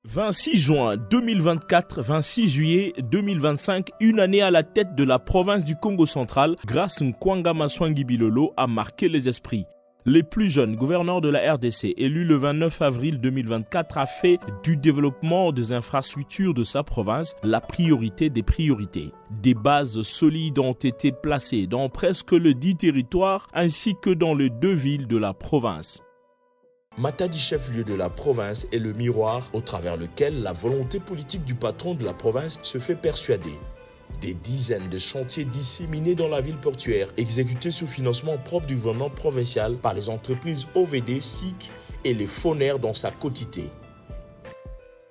26 juin 2024, 26 juillet 2025, une année à la tête de la province du Congo central, grâce Nkwanga Maswangi Bilolo a marqué les esprits. Le plus jeune gouverneur de la RDC, élu le 29 avril 2024, a fait du développement des infrastructures de sa province la priorité des priorités. Des bases solides ont été placées dans presque le 10 territoires ainsi que dans les 2 villes de la province. Matadi, chef-lieu de la province, est le miroir au travers lequel la volonté politique du patron de la province se fait persuader. Des dizaines de chantiers disséminés dans la ville portuaire, exécutés sous financement propre du gouvernement provincial par les entreprises OVD, SIC et les Fonaires dans sa quotité.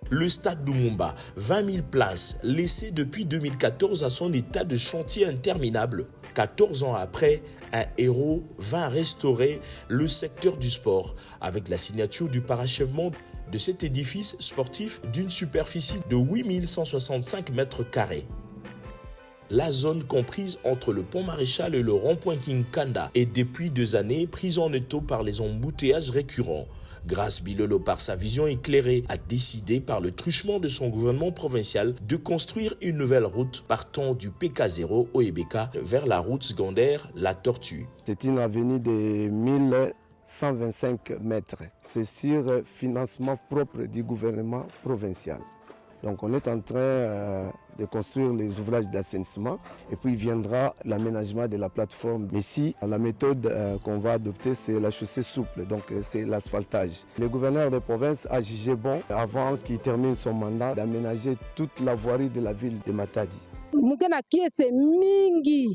Le stade Lumumba, 20 000 places, laissé depuis 2014 à son état de chantier interminable. 14 ans après, un héros vint restaurer le secteur du sport avec la signature du parachèvement de cet édifice sportif d'une superficie de 8 165 mètres carrés. La zone comprise entre le pont Maréchal et le rond-point Kinkanda est depuis 2 années prise en étau par les embouteillages récurrents. Grâce Bilolo, par sa vision éclairée, a décidé par le truchement de son gouvernement provincial de construire une nouvelle route partant du PK0 au Ebeka vers la route secondaire La Tortue. C'est une avenue de 1125 mètres. C'est sur financement propre du gouvernement provincial. Donc on est en train de construire les ouvrages d'assainissement et puis viendra l'aménagement de la plateforme. Ici, la méthode qu'on va adopter, c'est la chaussée souple, donc c'est l'asphaltage. Le gouverneur de province a jugé bon, avant qu'il termine son mandat, d'aménager toute la voirie de la ville de Matadi. Mukena kiese mingi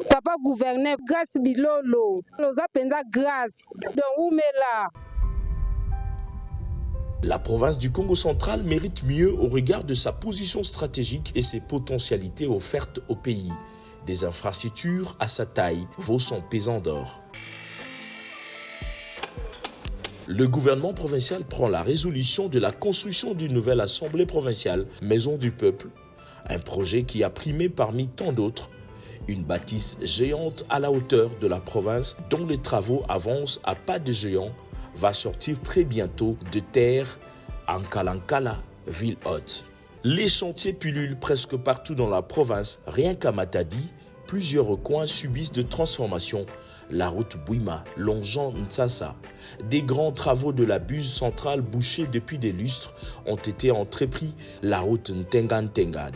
papa gouverneur grâce Bilolo loza penza grâce donc umela. La province du Congo central mérite mieux au regard de sa position stratégique et ses potentialités offertes au pays. Des infrastructures à sa taille vaut son pesant d'or. Le gouvernement provincial prend la résolution de la construction d'une nouvelle assemblée provinciale, Maison du Peuple, un projet qui a primé parmi tant d'autres. Une bâtisse géante à la hauteur de la province dont les travaux avancent à pas de géant va sortir très bientôt de terre en Kalankala, ville haute. Les chantiers pullulent presque partout dans la province. Rien qu'à Matadi, plusieurs coins subissent de transformations. La route Bouima, longeant Ntsassa. Des grands travaux de la buse centrale bouchée depuis des lustres ont été entrepris. La route Ntenga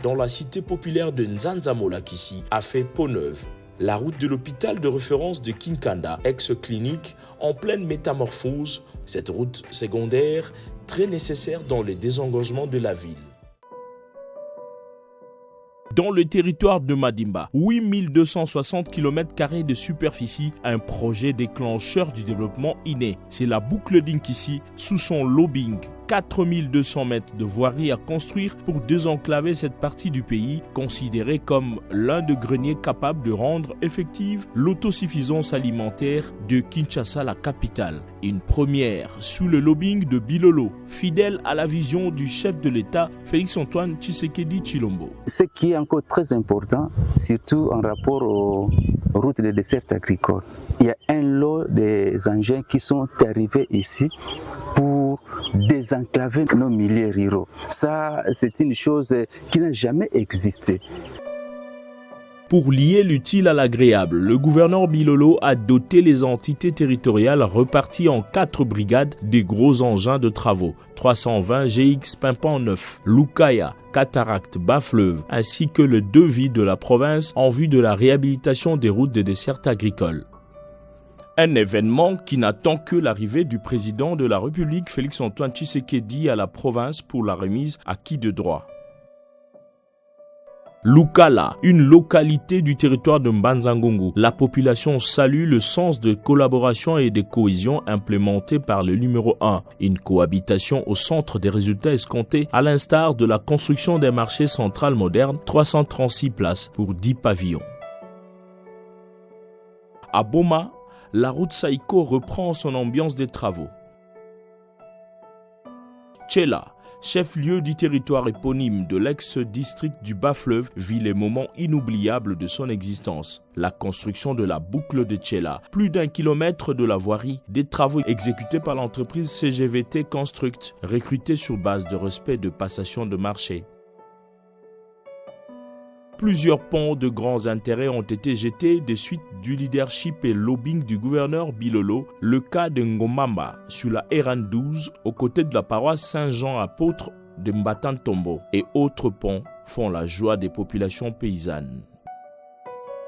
dans la cité populaire de Nzanzamolakissi a fait peau neuve. La route de l'hôpital de référence de Kinkanda, ex-clinique, en pleine métamorphose, cette route secondaire très nécessaire dans le désengorgement de la ville. Dans le territoire de Madimba, 8260 km² de superficie, un projet déclencheur du développement inné. C'est la boucle d'Inkissi sous son lobbying. 4200 mètres de voirie à construire pour désenclaver cette partie du pays, considérée comme l'un des greniers capables de rendre effective l'autosuffisance alimentaire de Kinshasa, la capitale. Une première sous le lobbying de Bilolo, fidèle à la vision du chef de l'État, Félix-Antoine Tshisekedi Tshilombo. Ce qui est encore très important, surtout en rapport aux routes de dessert agricole, il y a un lot des engins qui sont arrivés ici pour désenclaver nos milieux ruraux. Ça, c'est une chose qui n'a jamais existé. Pour lier l'utile à l'agréable, le gouverneur Bilolo a doté les entités territoriales reparties en 4 brigades des gros engins de travaux. 320 GX Pimpant 9, Lukaya, Cataracte, Bas-Fleuve, ainsi que le devis de la province en vue de la réhabilitation des routes de dessert agricole. Un événement qui n'attend que l'arrivée du président de la République Félix-Antoine Tshisekedi à la province pour la remise à qui de droit. Lukala, une localité du territoire de Mbanza-Ngungu. La population salue le sens de collaboration et de cohésion implémenté par le numéro 1. Une cohabitation au centre des résultats escomptés à l'instar de la construction d'un marché central moderne, 336 places pour 10 pavillons. À Boma, la route Saïko reprend son ambiance des travaux. Tchela, chef-lieu du territoire éponyme de l'ex-district du Bas-Fleuve, vit les moments inoubliables de son existence. La construction de la boucle de Tchela, plus d'1 kilomètre de la voirie, des travaux exécutés par l'entreprise CGVT Construct, recrutée sur base de respect de passation de marché. Plusieurs ponts de grands intérêts ont été jetés des suites du leadership et lobbying du gouverneur Bilolo, le cas de Ngomamba sur la RN12 aux côtés de la paroisse Saint-Jean-Apôtre de Mbatantombo et autres ponts font la joie des populations paysannes.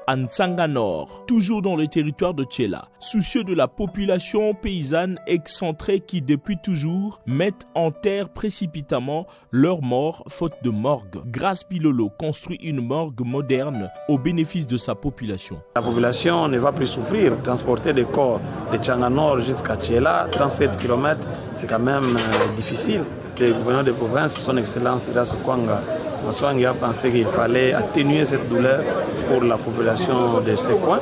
Ansanga Nord, toujours dans le territoire de Tchela, soucieux de la population paysanne excentrée qui depuis toujours mettent en terre précipitamment leurs morts faute de morgue. Grace Bilolo construit une morgue moderne au bénéfice de sa population. La population ne va plus souffrir. Transporter des corps de Tsanga Nord jusqu'à Tchela, 37 km, c'est quand même difficile. Le gouverneur de province, son excellence Irasu Kwanga Maswangi, a pensé qu'il fallait atténuer cette douleur pour la population de ces coins.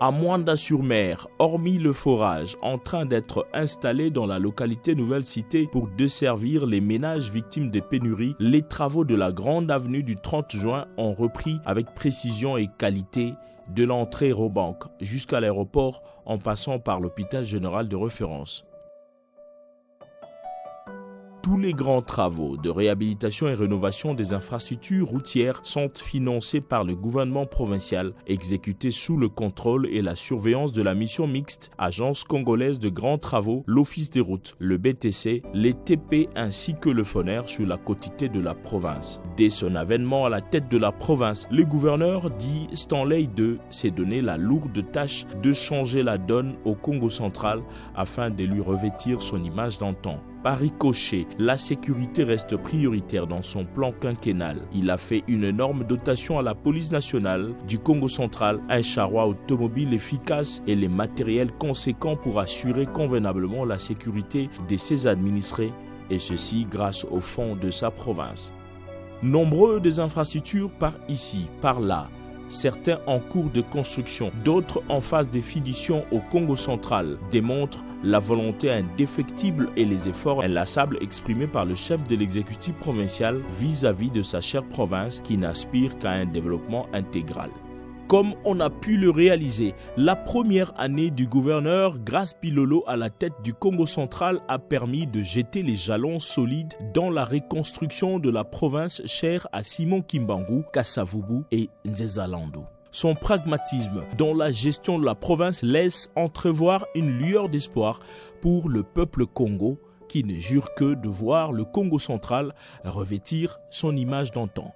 À Moanda-sur-Mer, hormis le forage en train d'être installé dans la localité Nouvelle Cité pour desservir les ménages victimes des pénuries, les travaux de la grande avenue du 30 juin ont repris avec précision et qualité de l'entrée Robank jusqu'à l'aéroport en passant par l'hôpital général de référence. Tous les grands travaux de réhabilitation et rénovation des infrastructures routières sont financés par le gouvernement provincial, exécutés sous le contrôle et la surveillance de la mission mixte Agence congolaise de grands travaux, l'Office des routes, le BTC, les TP ainsi que le FONER sur la quotité de la province. Dès son avènement à la tête de la province, le gouverneur dit Stanley II s'est donné la lourde tâche de changer la donne au Congo central afin de lui revêtir son image d'antan. Par ricochet, la sécurité reste prioritaire dans son plan quinquennal. Il a fait une énorme dotation à la police nationale du Congo central, un charroi automobile efficace et les matériels conséquents pour assurer convenablement la sécurité de ses administrés, et ceci grâce au fonds de sa province. Nombreux des infrastructures par ici, par là, certains en cours de construction, d'autres en phase de finition au Congo central, démontrent la volonté indéfectible et les efforts inlassables exprimés par le chef de l'exécutif provincial vis-à-vis de sa chère province qui n'aspire qu'à un développement intégral. Comme on a pu le réaliser, la première année du gouverneur Grace Bilolo à la tête du Congo central a permis de jeter les jalons solides dans la reconstruction de la province chère à Simon Kimbangu, Kassavubu et Nzezalando. Son pragmatisme dans la gestion de la province laisse entrevoir une lueur d'espoir pour le peuple Congo qui ne jure que de voir le Congo central revêtir son image d'antan.